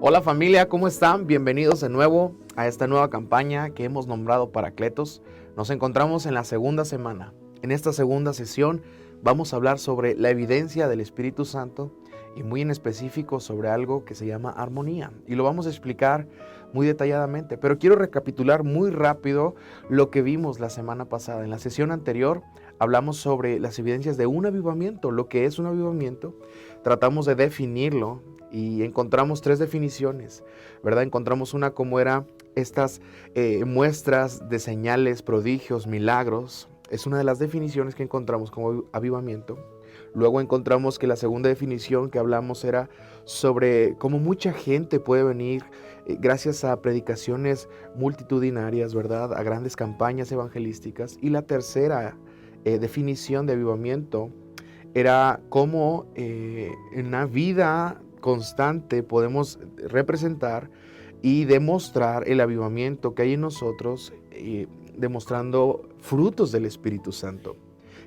Hola familia, ¿cómo están? Bienvenidos de nuevo a esta nueva campaña que hemos nombrado Paracletos. Nos encontramos en la segunda semana. En esta segunda sesión vamos a hablar sobre la evidencia del Espíritu Santo y muy en específico sobre algo que se llama armonía. Y lo vamos a explicar muy detalladamente, pero quiero recapitular muy rápido lo que vimos la semana pasada. En la sesión anterior hablamos sobre las evidencias de un avivamiento, lo que es un avivamiento. Tratamos de definirlo y encontramos tres definiciones, ¿verdad? Encontramos una como era estas muestras de señales, prodigios, milagros. Es una de las definiciones que encontramos como avivamiento. Luego encontramos que la segunda definición que hablamos era sobre cómo mucha gente puede venir gracias a predicaciones multitudinarias, ¿verdad? A grandes campañas evangelísticas. Y la tercera definición de avivamiento era cómo en una vida constante podemos representar y demostrar el avivamiento que hay en nosotros, demostrando frutos del Espíritu Santo.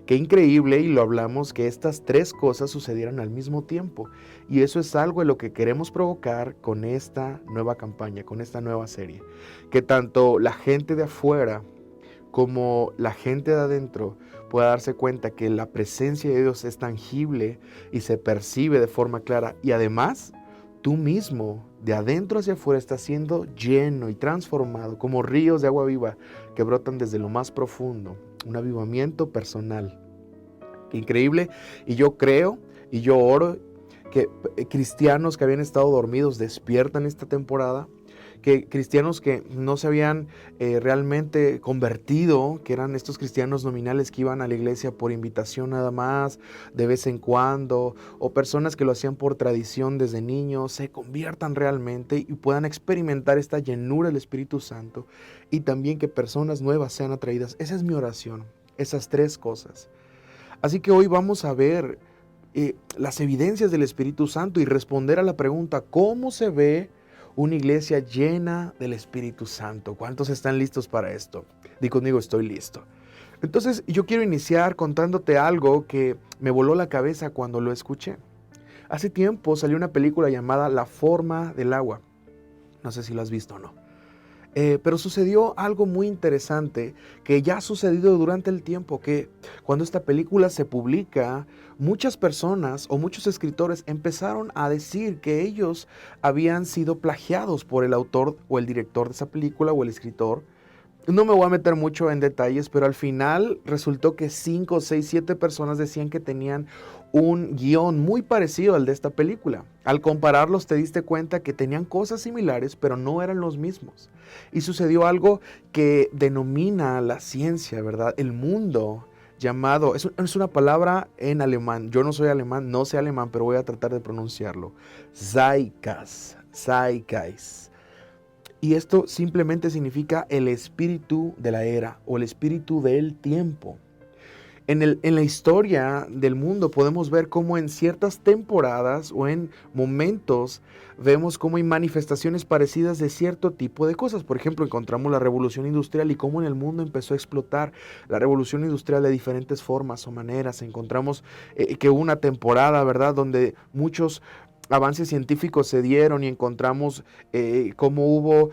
Qué increíble, y lo hablamos, que estas tres cosas sucedieran al mismo tiempo. Y eso es algo de lo que queremos provocar con esta nueva campaña, con esta nueva serie. Que tanto la gente de afuera como la gente de adentro pueda darse cuenta que la presencia de Dios es tangible y se percibe de forma clara. Y además, tú mismo, de adentro hacia afuera, estás siendo lleno y transformado como ríos de agua viva que brotan desde lo más profundo. Un avivamiento personal. Qué increíble. Y yo creo y yo oro que cristianos que habían estado dormidos despiertan esta temporada, que cristianos que no se habían realmente convertido, que eran estos cristianos nominales que iban a la iglesia por invitación nada más, de vez en cuando, o personas que lo hacían por tradición desde niños, se conviertan realmente y puedan experimentar esta llenura del Espíritu Santo, y también que personas nuevas sean atraídas. Esa es mi oración, esas tres cosas. Así que hoy vamos a ver las evidencias del Espíritu Santo y responder a la pregunta: ¿cómo se ve una iglesia llena del Espíritu Santo? ¿Cuántos están listos para esto? Di conmigo: estoy listo. Entonces yo quiero iniciar contándote algo que me voló la cabeza cuando lo escuché. Hace tiempo salió una película llamada La forma del agua. No sé si lo has visto o no. Pero sucedió algo muy interesante que ya ha sucedido durante el tiempo, que cuando esta película se publica, muchas personas o muchos escritores empezaron a decir que ellos habían sido plagiados por el autor o el director de esa película o el escritor. No me voy a meter mucho en detalles, pero al final resultó que 5, 6, 7 personas decían que tenían un guión muy parecido al de esta película. Al compararlos te diste cuenta que tenían cosas similares, pero no eran los mismos. Y sucedió algo que denomina la ciencia, ¿verdad? El mundo llamado, es una palabra en alemán. Yo no soy alemán, no sé alemán, pero voy a tratar de pronunciarlo. Zeitgeist. Y esto simplemente significa el espíritu de la era o el espíritu del tiempo. En la historia del mundo podemos ver cómo en ciertas temporadas o en momentos vemos cómo hay manifestaciones parecidas de cierto tipo de cosas. Por ejemplo, encontramos la revolución industrial y cómo en el mundo empezó a explotar la revolución industrial de diferentes formas o maneras. Encontramos que hubo una temporada, ¿verdad?, donde muchos avances científicos se dieron y encontramos cómo hubo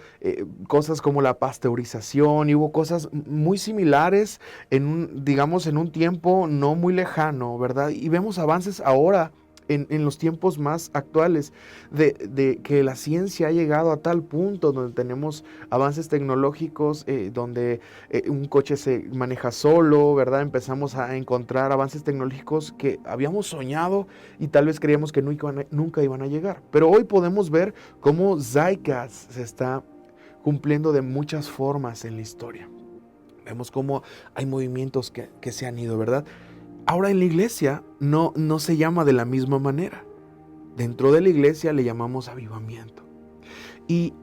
cosas como la pasteurización, y hubo cosas muy similares digamos, en un tiempo no muy lejano, ¿verdad? Y vemos avances ahora en los tiempos más actuales de que la ciencia ha llegado a tal punto donde tenemos avances tecnológicos, donde un coche se maneja solo, ¿verdad? Empezamos a encontrar avances tecnológicos que habíamos soñado y tal vez creíamos que nunca iban a llegar. Pero hoy podemos ver cómo Zeitgeist se está cumpliendo de muchas formas en la historia. Vemos cómo hay movimientos que se han ido, ¿verdad? Ahora en la iglesia no se llama de la misma manera. Dentro de la iglesia le llamamos avivamiento. Y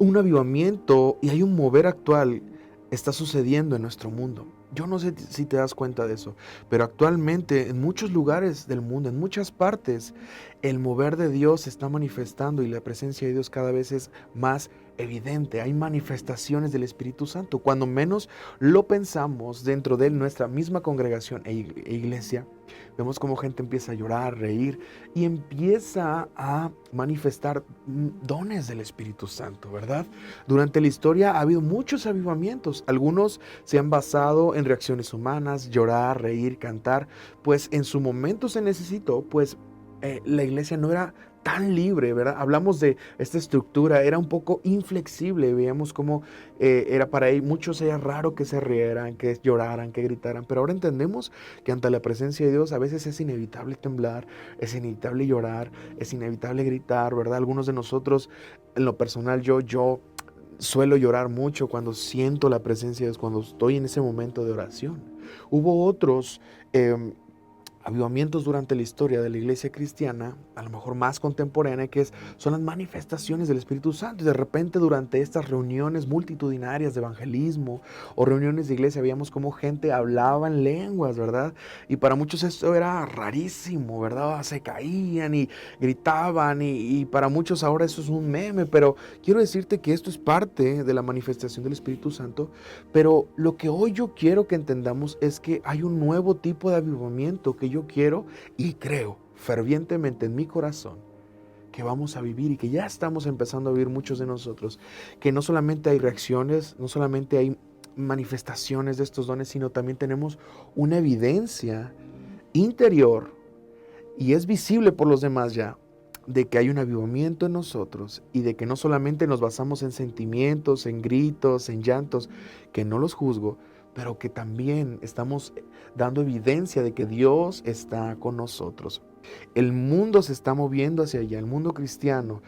un avivamiento y hay un mover actual está sucediendo en nuestro mundo. Yo no sé si te das cuenta de eso, pero actualmente en muchos lugares del mundo, en muchas partes, el mover de Dios se está manifestando y la presencia de Dios cada vez es más evidente, hay manifestaciones del Espíritu Santo. Cuando menos lo pensamos dentro de nuestra misma congregación e iglesia, vemos cómo gente empieza a llorar, reír y empieza a manifestar dones del Espíritu Santo, ¿verdad? Durante la historia ha habido muchos avivamientos. Algunos se han basado en reacciones humanas, llorar, reír, cantar. Pues en su momento se necesitó, pues la iglesia no era tan libre, ¿verdad? Hablamos de esta estructura, era un poco inflexible, veíamos cómo era para muchos era raro que se rieran, que lloraran, que gritaran, pero ahora entendemos que ante la presencia de Dios a veces es inevitable temblar, es inevitable llorar, es inevitable gritar, ¿verdad? Algunos de nosotros, en lo personal, yo suelo llorar mucho cuando siento la presencia de Dios, cuando estoy en ese momento de oración. Hubo otros avivamientos durante la historia de la iglesia cristiana, a lo mejor más contemporánea, son las manifestaciones del Espíritu Santo. Y de repente durante estas reuniones multitudinarias de evangelismo o reuniones de iglesia, veíamos cómo gente hablaba en lenguas, ¿verdad? Y para muchos esto era rarísimo, ¿verdad? Se caían y gritaban y para muchos ahora eso es un meme, pero quiero decirte que esto es parte de la manifestación del Espíritu Santo. Pero lo que hoy yo quiero que entendamos es que hay un nuevo tipo de avivamiento que yo quiero y creo fervientemente en mi corazón que vamos a vivir y que ya estamos empezando a vivir muchos de nosotros, que no solamente hay reacciones, no solamente hay manifestaciones de estos dones, sino también tenemos una evidencia interior y es visible por los demás ya, de que hay un avivamiento en nosotros y de que no solamente nos basamos en sentimientos, en gritos, en llantos, que no los juzgo, pero que también estamos dando evidencia de que Dios está con nosotros. El mundo se está moviendo hacia allá, el mundo cristiano.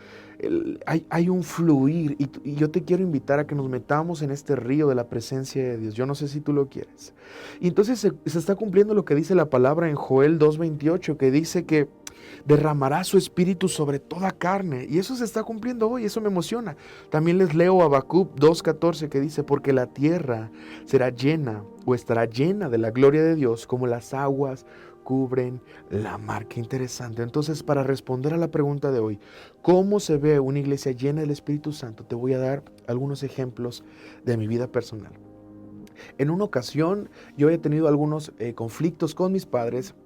Hay un fluir y yo te quiero invitar a que nos metamos en este río de la presencia de Dios. Yo no sé si tú lo quieres. Y entonces se está cumpliendo lo que dice la palabra en Joel 2:28, que dice que derramará su espíritu sobre toda carne. Y eso se está cumpliendo hoy, eso me emociona. También les leo Habacuc 2:14 que dice, porque la tierra será llena o estará llena de la gloria de Dios como las aguas cubren la mar. Qué interesante. Entonces, para responder a la pregunta de hoy, ¿cómo se ve una iglesia llena del Espíritu Santo? Te voy a dar algunos ejemplos de mi vida personal. En una ocasión, yo había tenido algunos conflictos con mis padres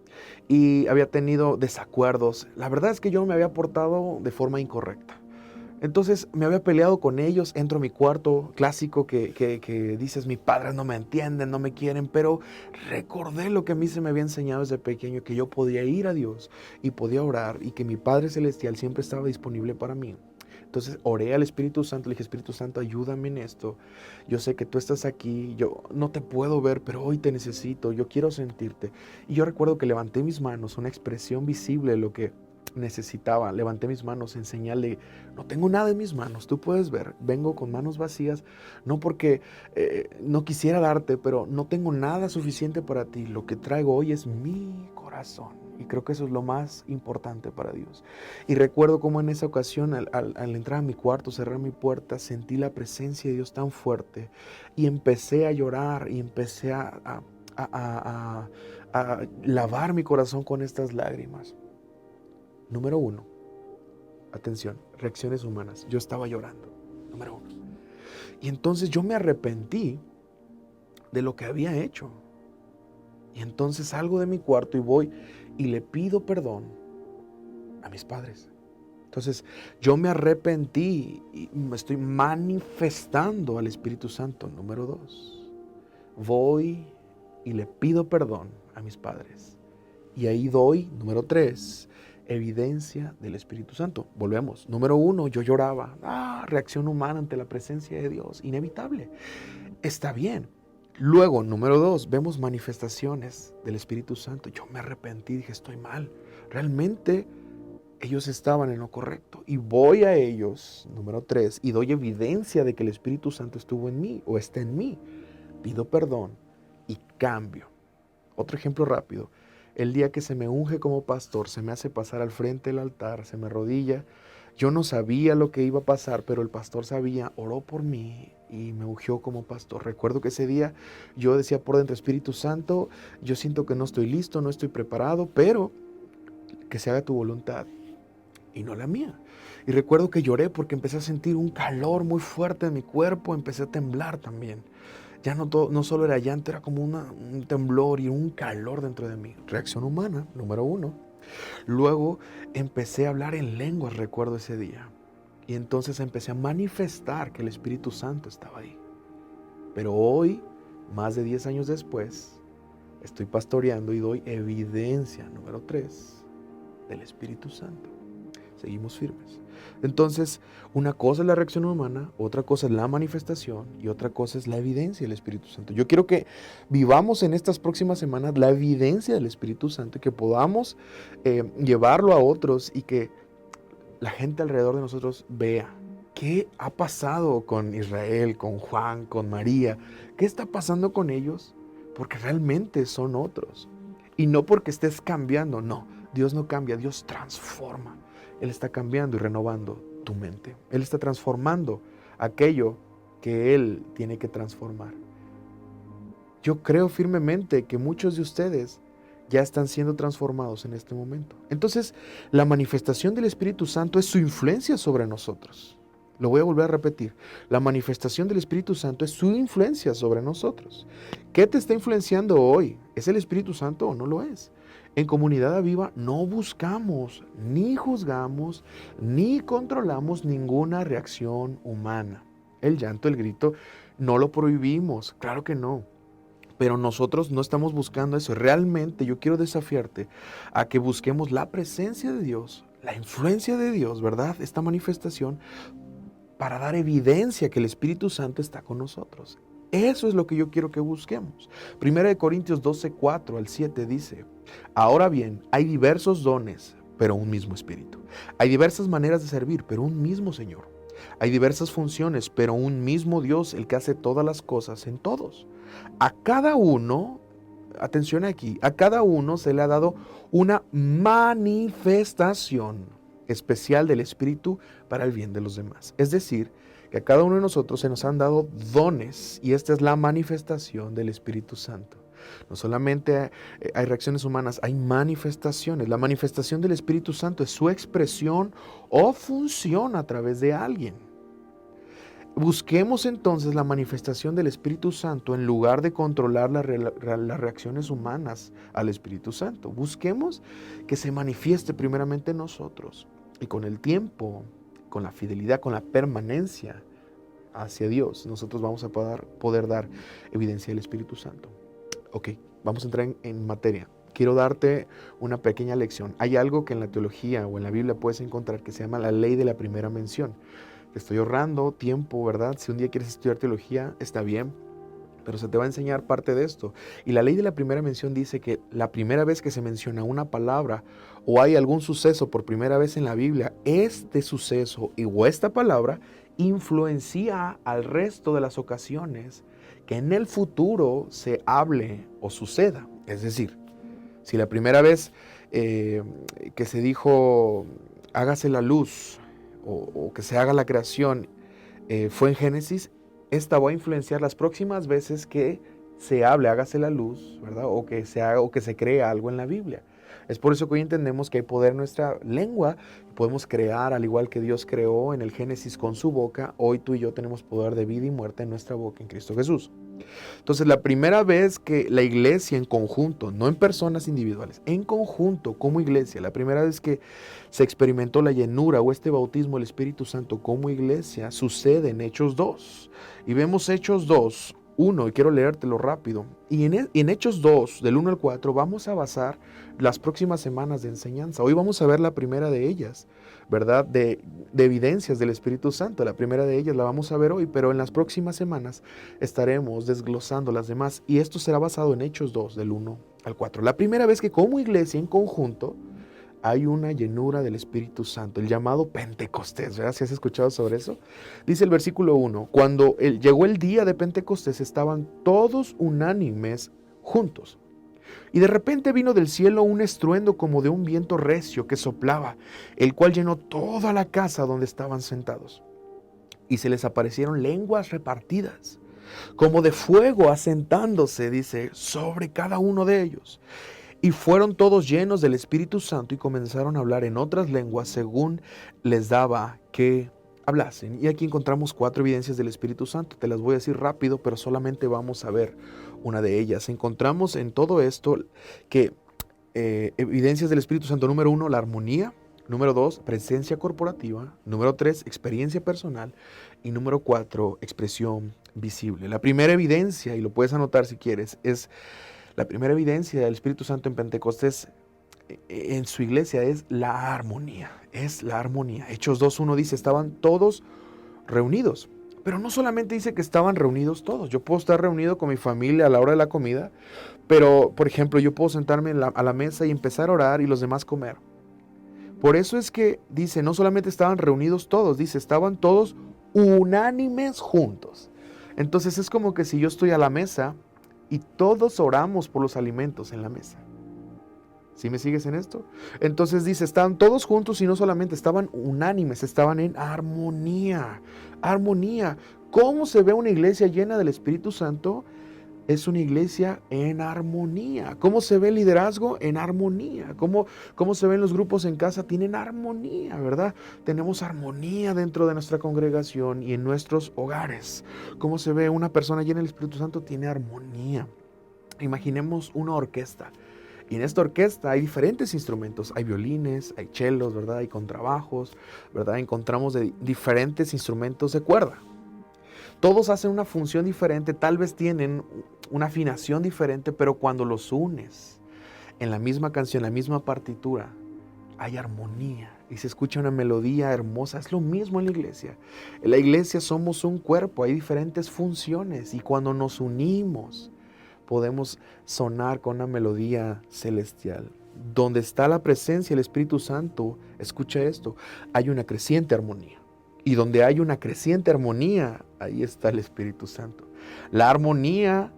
y había tenido desacuerdos. La verdad es que yo me había portado de forma incorrecta. Entonces me había peleado con ellos, entro a mi cuarto, clásico que dices, mis padres no me entienden, no me quieren, pero recordé lo que a mí se me había enseñado desde pequeño, que yo podía ir a Dios y podía orar y que mi Padre Celestial siempre estaba disponible para mí. Entonces oré al Espíritu Santo, le dije, Espíritu Santo, ayúdame en esto. Yo sé que tú estás aquí, yo no te puedo ver, pero hoy te necesito, yo quiero sentirte. Y yo recuerdo que levanté mis manos, una expresión visible de lo que necesitaba. Levanté mis manos en señal de, no tengo nada en mis manos, tú puedes ver, vengo con manos vacías, no porque no quisiera darte, pero no tengo nada suficiente para ti. Lo que traigo hoy es mi corazón. Y creo que eso es lo más importante para Dios. Y recuerdo cómo en esa ocasión, al entrar a mi cuarto, cerrar mi puerta, sentí la presencia de Dios tan fuerte. Y empecé a llorar y empecé a lavar mi corazón con estas lágrimas. Número 1, atención, reacciones humanas. Yo estaba llorando, número 1. Y entonces yo me arrepentí de lo que había hecho. Y entonces salgo de mi cuarto y voy y le pido perdón a mis padres. Entonces yo me arrepentí y me estoy manifestando al Espíritu Santo. Número 2, voy y le pido perdón a mis padres. Y ahí doy, número 3, evidencia del Espíritu Santo. Volvemos. Número 1, yo lloraba. Reacción humana ante la presencia de Dios. Inevitable. Está bien. Luego, número 2, vemos manifestaciones del Espíritu Santo. Yo me arrepentí, dije, estoy mal. Realmente ellos estaban en lo correcto. Y voy a ellos, número 3, y doy evidencia de que el Espíritu Santo estuvo en mí o está en mí. Pido perdón y cambio. Otro ejemplo rápido. El día que se me unge como pastor, se me hace pasar al frente del altar, se me arrodilla. Yo no sabía lo que iba a pasar, pero el pastor sabía, oró por mí y me ungió como pastor. Recuerdo que ese día yo decía por dentro, Espíritu Santo, yo siento que no estoy listo, no estoy preparado, pero que se haga tu voluntad. y no la mía. Y recuerdo que lloré porque empecé a sentir un calor muy fuerte en mi cuerpo, empecé a temblar también. Ya no solo era llanto, era como un temblor y un calor dentro de mí. Reacción humana, número 1. Luego empecé a hablar en lenguas, recuerdo ese día. Y entonces empecé a manifestar que el Espíritu Santo estaba ahí. Pero hoy, más de 10 años después, estoy pastoreando y doy evidencia, número 3, del Espíritu Santo. Seguimos firmes. Entonces, una cosa es la reacción humana, otra cosa es la manifestación y otra cosa es la evidencia del Espíritu Santo. Yo quiero que vivamos en estas próximas semanas la evidencia del Espíritu Santo, que podamos llevarlo a otros y que la gente alrededor de nosotros vea qué ha pasado con Israel, con Juan, con María, qué está pasando con ellos, porque realmente son otros. Y no porque estés cambiando, no, Dios no cambia, Dios transforma. Él está cambiando y renovando tu mente. Él está transformando aquello que Él tiene que transformar. Yo creo firmemente que muchos de ustedes ya están siendo transformados en este momento. Entonces, la manifestación del Espíritu Santo es su influencia sobre nosotros. Lo voy a volver a repetir. La manifestación del Espíritu Santo es su influencia sobre nosotros. ¿Qué te está influenciando hoy? ¿Es el Espíritu Santo o no lo es? En Comunidad Aviva no buscamos, ni juzgamos, ni controlamos ninguna reacción humana. El llanto, el grito, no lo prohibimos, claro que no. Pero nosotros no estamos buscando eso. Realmente yo quiero desafiarte a que busquemos la presencia de Dios, la influencia de Dios, ¿verdad? Esta manifestación para dar evidencia que el Espíritu Santo está con nosotros. Eso es lo que yo quiero que busquemos. 1 Corintios 12, 4 al 7 dice: ahora bien, hay diversos dones, pero un mismo Espíritu. Hay diversas maneras de servir, pero un mismo Señor. Hay diversas funciones, pero un mismo Dios, el que hace todas las cosas en todos. A cada uno, atención aquí, a cada uno se le ha dado una manifestación especial del Espíritu para el bien de los demás. Es decir, que a cada uno de nosotros se nos han dado dones y esta es la manifestación del Espíritu Santo. No solamente hay reacciones humanas, hay manifestaciones. La manifestación del Espíritu Santo es su expresión o función a través de alguien. Busquemos entonces la manifestación del Espíritu Santo en lugar de controlar las reacciones humanas al Espíritu Santo. Busquemos que se manifieste primeramente en nosotros y con el tiempo, con la fidelidad, con la permanencia hacia Dios, nosotros vamos a poder dar evidencia del Espíritu Santo. Ok, vamos a entrar en materia. Quiero darte una pequeña lección. Hay algo que en la teología o en la Biblia puedes encontrar que se llama la ley de la primera mención. Te estoy ahorrando tiempo, ¿verdad? Si un día quieres estudiar teología, está bien, pero se te va a enseñar parte de esto. Y la ley de la primera mención dice que la primera vez que se menciona una palabra o hay algún suceso por primera vez en la Biblia, este suceso o esta palabra influencia al resto de las ocasiones que en el futuro se hable o suceda. Es decir, si la primera vez que se dijo hágase la luz o que se haga la creación fue en Génesis, esta va a influenciar las próximas veces que se hable, hágase la luz, ¿verdad? O que se haga o que se crea algo en la Biblia. Es por eso que hoy entendemos que hay poder en nuestra lengua, podemos crear al igual que Dios creó en el Génesis con su boca. Hoy tú y yo tenemos poder de vida y muerte en nuestra boca en Cristo Jesús. Entonces, la primera vez que la iglesia en conjunto, no en personas individuales, en conjunto como iglesia, la primera vez que se experimentó la llenura o este bautismo del Espíritu Santo como iglesia, sucede en Hechos 2. Y vemos Hechos 2, 1, y quiero leértelo rápido. Y en Hechos 2, del 1 al 4, vamos a basar las próximas semanas de enseñanza. Hoy vamos a ver la primera de ellas, ¿verdad? De evidencias del Espíritu Santo. La primera de ellas la vamos a ver hoy, pero en las próximas semanas estaremos desglosando las demás. Y esto será basado en Hechos 2, del 1 al 4. La primera vez que como iglesia en conjunto hay una llenura del Espíritu Santo, el llamado Pentecostés, ¿verdad? ¿Si has escuchado sobre eso? Dice el versículo 1, cuando llegó el día de Pentecostés estaban todos unánimes juntos. Y de repente vino del cielo un estruendo como de un viento recio que soplaba, el cual llenó toda la casa donde estaban sentados. Y se les aparecieron lenguas repartidas, como de fuego asentándose, dice, sobre cada uno de ellos. Y fueron todos llenos del Espíritu Santo y comenzaron a hablar en otras lenguas según les daba que hablasen. Y aquí encontramos 4 evidencias del Espíritu Santo. Te las voy a decir rápido, pero solamente vamos a ver una de ellas. Encontramos en todo esto que evidencias del Espíritu Santo: número 1, la armonía; número 2, presencia corporativa; número 3, experiencia personal; y número 4, expresión visible. La primera evidencia, y lo puedes anotar si quieres, es la primera evidencia del Espíritu Santo en Pentecostés, en su iglesia, es la armonía. Es la armonía. Hechos 2:1 dice: estaban todos reunidos. Pero no solamente dice que estaban reunidos todos. Yo puedo estar reunido con mi familia a la hora de la comida, pero, por ejemplo, yo puedo sentarme a la mesa y empezar a orar y los demás comer. Por eso es que dice, no solamente estaban reunidos todos, dice, estaban todos unánimes juntos. Entonces es como que si yo estoy a la mesa y todos oramos por los alimentos en la mesa. ¿Sí me sigues en esto? Entonces dice, estaban todos juntos y no solamente estaban unánimes, estaban en armonía. Armonía. ¿Cómo se ve una iglesia llena del Espíritu Santo? Es una iglesia en armonía. ¿Cómo se ve el liderazgo? En armonía. ¿Cómo se ven los grupos en casa? Tienen armonía, ¿verdad? Tenemos armonía dentro de nuestra congregación y en nuestros hogares. ¿Cómo se ve una persona llena del Espíritu Santo? Tiene armonía. Imaginemos una orquesta. Y en esta orquesta hay diferentes instrumentos. Hay violines, hay chelos, ¿verdad? Hay contrabajos, ¿verdad? Encontramos de diferentes instrumentos de cuerda. Todos hacen una función diferente, tal vez tienen una afinación diferente, pero cuando los unes en la misma canción, la misma partitura, hay armonía y se escucha una melodía hermosa. Es lo mismo en la iglesia. En la iglesia somos un cuerpo, hay diferentes funciones y cuando nos unimos podemos sonar con una melodía celestial. Donde está la presencia del Espíritu Santo, escucha esto, hay una creciente armonía. Y donde hay una creciente armonía, ahí está el Espíritu Santo. La armonía,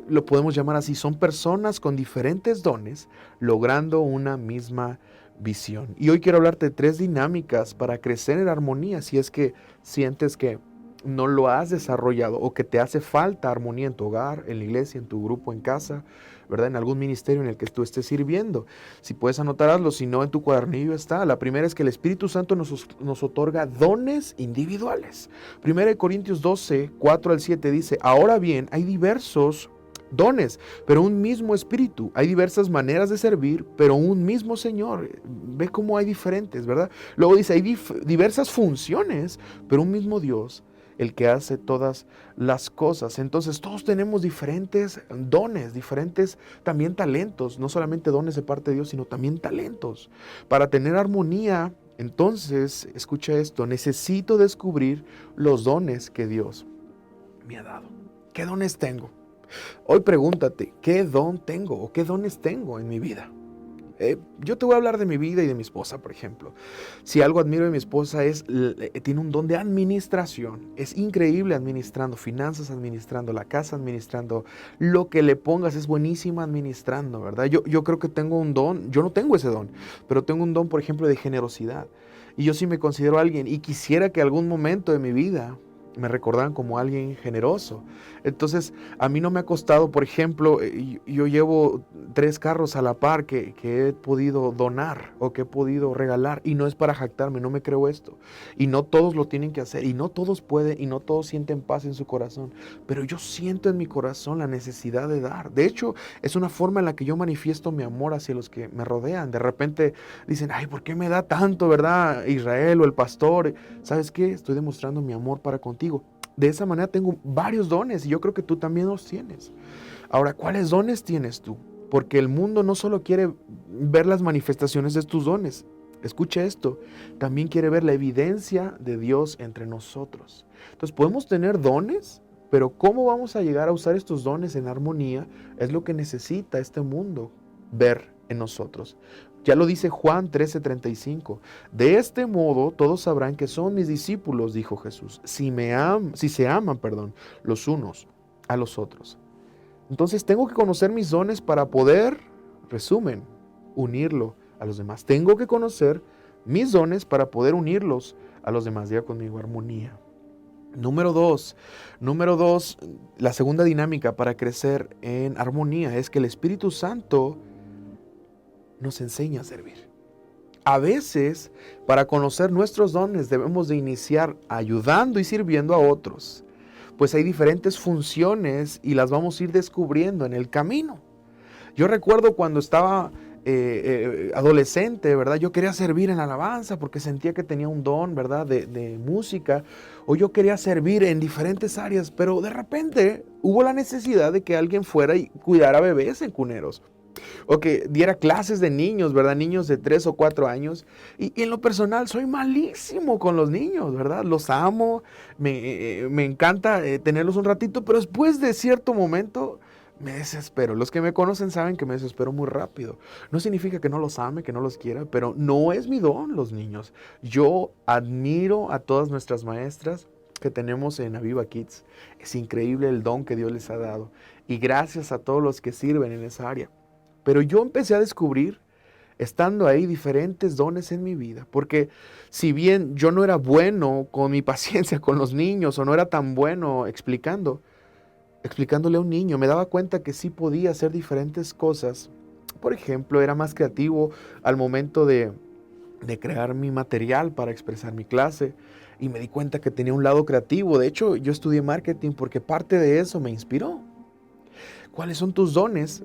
lo podemos llamar así, son personas con diferentes dones logrando una misma visión. Y hoy quiero hablarte de 3 dinámicas para crecer en armonía, si es que sientes que no lo has desarrollado o que te hace falta armonía en tu hogar, en la iglesia, en tu grupo, en casa, ¿verdad? En algún ministerio en el que tú estés sirviendo. Si puedes anotar, hazlo, si no, en tu cuadernillo está. La primera es que el Espíritu Santo nos otorga dones individuales. 1 Corintios 12, 4 al 7 dice, ahora bien, hay diversos dones, pero un mismo Espíritu. Hay diversas maneras de servir, pero un mismo Señor. Ve cómo hay diferentes, ¿verdad? Luego dice, hay diversas funciones, pero un mismo Dios, el que hace todas las cosas. Entonces todos tenemos diferentes dones, diferentes también talentos, no solamente dones de parte de Dios, sino también talentos. Para tener armonía, entonces, escucha esto, necesito descubrir los dones que Dios me ha dado. ¿Qué dones tengo? Hoy pregúntate, ¿qué don tengo o qué dones tengo en mi vida? Yo te voy a hablar de mi vida y de mi esposa, por ejemplo. Si algo admiro de mi esposa es, tiene un don de administración. Es increíble administrando finanzas, administrando la casa, administrando lo que le pongas. Es buenísima administrando, ¿verdad? Yo creo que tengo un don, yo no tengo ese don, pero tengo un don, por ejemplo, de generosidad. Y yo sí me considero alguien y quisiera que algún momento de mi vida me recordaban como alguien generoso. Entonces, a mí no me ha costado, por ejemplo, yo llevo 3 carros a la par que he podido donar o que he podido regalar. Y no es para jactarme, no me creo esto. Y no todos lo tienen que hacer. Y no todos pueden y no todos sienten paz en su corazón. Pero yo siento en mi corazón la necesidad de dar. De hecho, es una forma en la que yo manifiesto mi amor hacia los que me rodean. De repente dicen, ay, ¿por qué me da tanto, verdad? Israel o el pastor. ¿Sabes qué? Estoy demostrando mi amor para contigo. De esa manera tengo varios dones y yo creo que tú también los tienes. Ahora, ¿cuáles dones tienes tú? Porque el mundo no solo quiere ver las manifestaciones de tus dones. Escucha esto, también quiere ver la evidencia de Dios entre nosotros. Entonces podemos tener dones, pero ¿cómo vamos a llegar a usar estos dones en armonía? Es lo que necesita este mundo ver en nosotros. Ya lo dice Juan 13:35. De este modo todos sabrán que son mis discípulos, dijo Jesús, si se aman, los unos a los otros. Entonces tengo que conocer mis dones para poder, resumen, unirlo a los demás. Tengo que conocer mis dones para poder unirlos a los demás. Diga conmigo, armonía. Número dos, la segunda dinámica para crecer en armonía es que el Espíritu Santo nos enseña a servir. A veces, para conocer nuestros dones, debemos de iniciar ayudando y sirviendo a otros, pues hay diferentes funciones y las vamos a ir descubriendo en el camino. Yo recuerdo cuando estaba adolescente, ¿verdad? Yo quería servir en la alabanza porque sentía que tenía un don, ¿verdad? De música, o yo quería servir en diferentes áreas, pero de repente hubo la necesidad de que alguien fuera y cuidara bebés en cuneros, o que diera clases de niños, ¿verdad? Niños de 3 o 4 años. Y en lo personal soy malísimo con los niños, ¿verdad? Los amo, me encanta tenerlos un ratito, pero después de cierto momento me desespero. Los que me conocen saben que me desespero muy rápido. No significa que no los ame, que no los quiera, pero no es mi don los niños. Yo admiro a todas nuestras maestras que tenemos en Aviva Kids. Es increíble el don que Dios les ha dado. Y gracias a todos los que sirven en esa área. Pero yo empecé a descubrir, estando ahí, diferentes dones en mi vida. Porque si bien yo no era bueno con mi paciencia con los niños, o no era tan bueno explicándole a un niño, me daba cuenta que sí podía hacer diferentes cosas. Por ejemplo, era más creativo al momento de crear mi material para expresar mi clase. Y me di cuenta que tenía un lado creativo. De hecho, yo estudié marketing porque parte de eso me inspiró. ¿Cuáles son tus dones?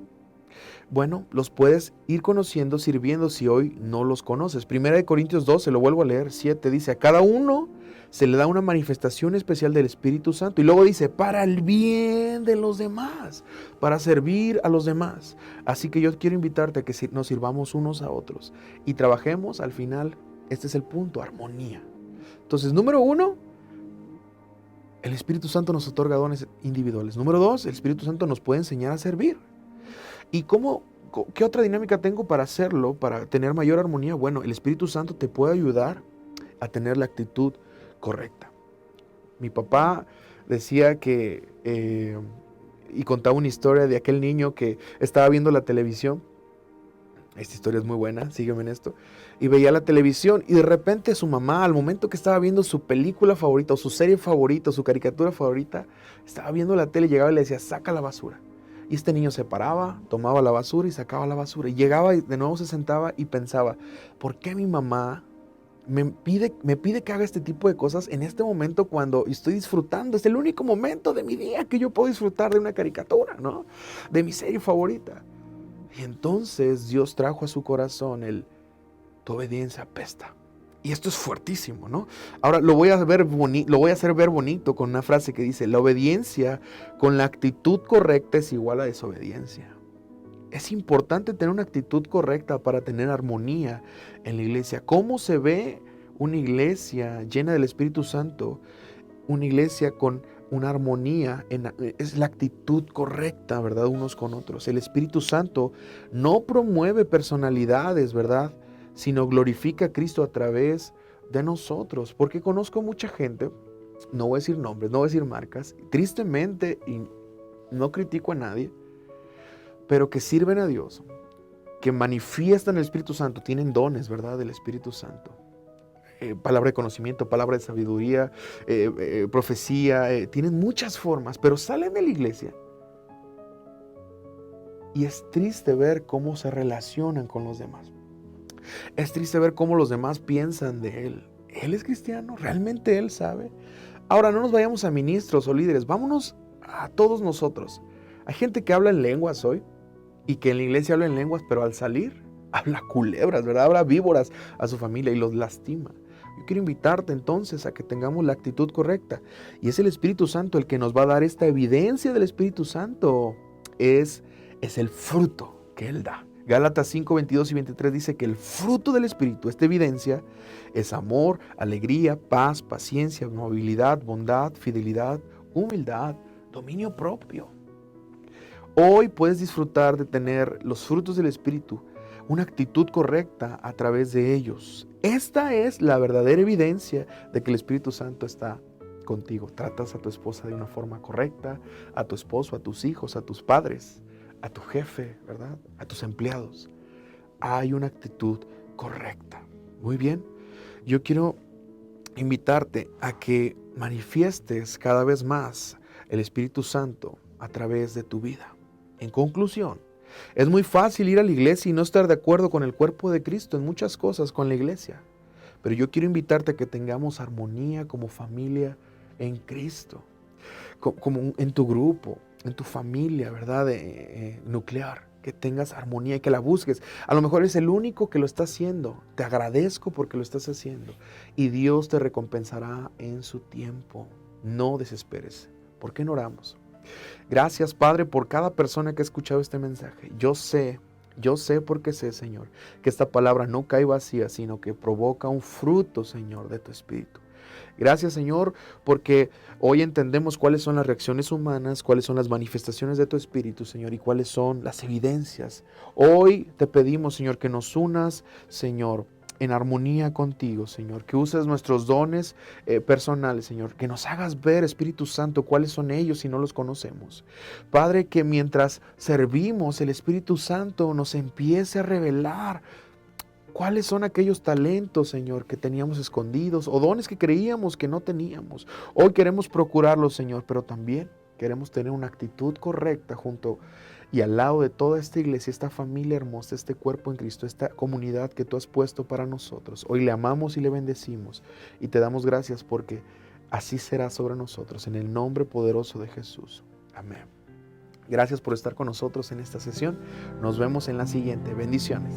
Bueno, los puedes ir conociendo sirviendo si hoy no los conoces. Primera de Corintios 12, lo vuelvo a leer, 7, dice, a cada uno se le da una manifestación especial del Espíritu Santo. Y luego dice, para el bien de los demás, para servir a los demás. Así que yo quiero invitarte a que nos sirvamos unos a otros y trabajemos al final, este es el punto, armonía. Entonces, número 1, el Espíritu Santo nos otorga dones individuales. Número 2, el Espíritu Santo nos puede enseñar a servir. ¿Y qué otra dinámica tengo para hacerlo, para tener mayor armonía? Bueno, el Espíritu Santo te puede ayudar a tener la actitud correcta. Mi papá decía y contaba una historia de aquel niño que estaba viendo la televisión. Esta historia es muy buena, sígueme en esto. Y veía la televisión y de repente su mamá, al momento que estaba viendo su película favorita, o su serie favorita, o su caricatura favorita, estaba viendo la tele, llegaba y le decía, saca la basura. Y este niño se paraba, tomaba la basura y sacaba la basura. Y llegaba y de nuevo se sentaba y pensaba, ¿por qué mi mamá me pide que haga este tipo de cosas en este momento cuando estoy disfrutando? Es el único momento de mi día que yo puedo disfrutar de una caricatura, ¿no? De mi serie favorita. Y entonces Dios trajo a su corazón tu obediencia apesta. Y esto es fuertísimo, ¿no? Ahora lo voy a hacer ver bonito con una frase que dice, la obediencia con la actitud correcta es igual a desobediencia. Es importante tener una actitud correcta para tener armonía en la iglesia. ¿Cómo se ve una iglesia llena del Espíritu Santo? Una iglesia con una armonía, es la actitud correcta, ¿verdad? Unos con otros. El Espíritu Santo no promueve personalidades, ¿verdad? Sino glorifica a Cristo a través de nosotros. Porque conozco mucha gente, no voy a decir nombres, no voy a decir marcas, tristemente, y no critico a nadie, pero que sirven a Dios, que manifiestan el Espíritu Santo, tienen dones, ¿verdad? Del Espíritu Santo. Palabra de conocimiento, palabra de sabiduría, profecía, tienen muchas formas, pero salen de la iglesia. Y es triste ver cómo se relacionan con los demás. Es triste ver cómo los demás piensan de él. ¿Él es cristiano? ¿Realmente él sabe? Ahora, no nos vayamos a ministros o líderes, vámonos a todos nosotros. Hay gente que habla en lenguas hoy y que en la iglesia habla en lenguas, pero al salir habla culebras, ¿verdad? Habla víboras a su familia y los lastima. Yo quiero invitarte entonces a que tengamos la actitud correcta. Y es el Espíritu Santo el que nos va a dar esta evidencia del Espíritu Santo. Es el fruto que Él da. Gálatas 5, 22 y 23 dice que el fruto del Espíritu, esta evidencia, es amor, alegría, paz, paciencia, amabilidad, bondad, fidelidad, humildad, dominio propio. Hoy puedes disfrutar de tener los frutos del Espíritu, una actitud correcta a través de ellos. Esta es la verdadera evidencia de que el Espíritu Santo está contigo. Tratas a tu esposa de una forma correcta, a tu esposo, a tus hijos, a tus padres, a tu jefe, ¿verdad? A tus empleados. Hay una actitud correcta. Muy bien. Yo quiero invitarte a que manifiestes cada vez más el Espíritu Santo a través de tu vida. En conclusión, Es muy fácil ir a la iglesia y no estar de acuerdo con el cuerpo de Cristo en muchas cosas con la iglesia. Pero yo quiero invitarte a que tengamos armonía como familia en Cristo, como en tu grupo, en tu familia, ¿verdad? Nuclear, que tengas armonía y que la busques. A lo mejor es el único que lo está haciendo. Te agradezco porque lo estás haciendo. Y Dios te recompensará en su tiempo. No desesperes. ¿Por qué no oramos? Gracias, Padre, por cada persona que ha escuchado este mensaje. Yo sé porque sé, Señor, que esta palabra no cae vacía, sino que provoca un fruto, Señor, de tu Espíritu. Gracias, Señor, porque hoy entendemos cuáles son las reacciones humanas, cuáles son las manifestaciones de tu Espíritu, Señor, y cuáles son las evidencias. Hoy te pedimos, Señor, que nos unas, Señor, en armonía contigo, Señor, que uses nuestros dones personales, Señor, que nos hagas ver, Espíritu Santo, cuáles son ellos si no los conocemos. Padre, que mientras servimos, el Espíritu Santo nos empiece a revelar cuáles son aquellos talentos, Señor, que teníamos escondidos o dones que creíamos que no teníamos. Hoy queremos procurarlos, Señor, pero también queremos tener una actitud correcta junto y al lado de toda esta iglesia, esta familia hermosa, este cuerpo en Cristo, esta comunidad que tú has puesto para nosotros. Hoy le amamos y le bendecimos y te damos gracias porque así será sobre nosotros, en el nombre poderoso de Jesús. Amén. Gracias por estar con nosotros en esta sesión. Nos vemos en la siguiente. Bendiciones.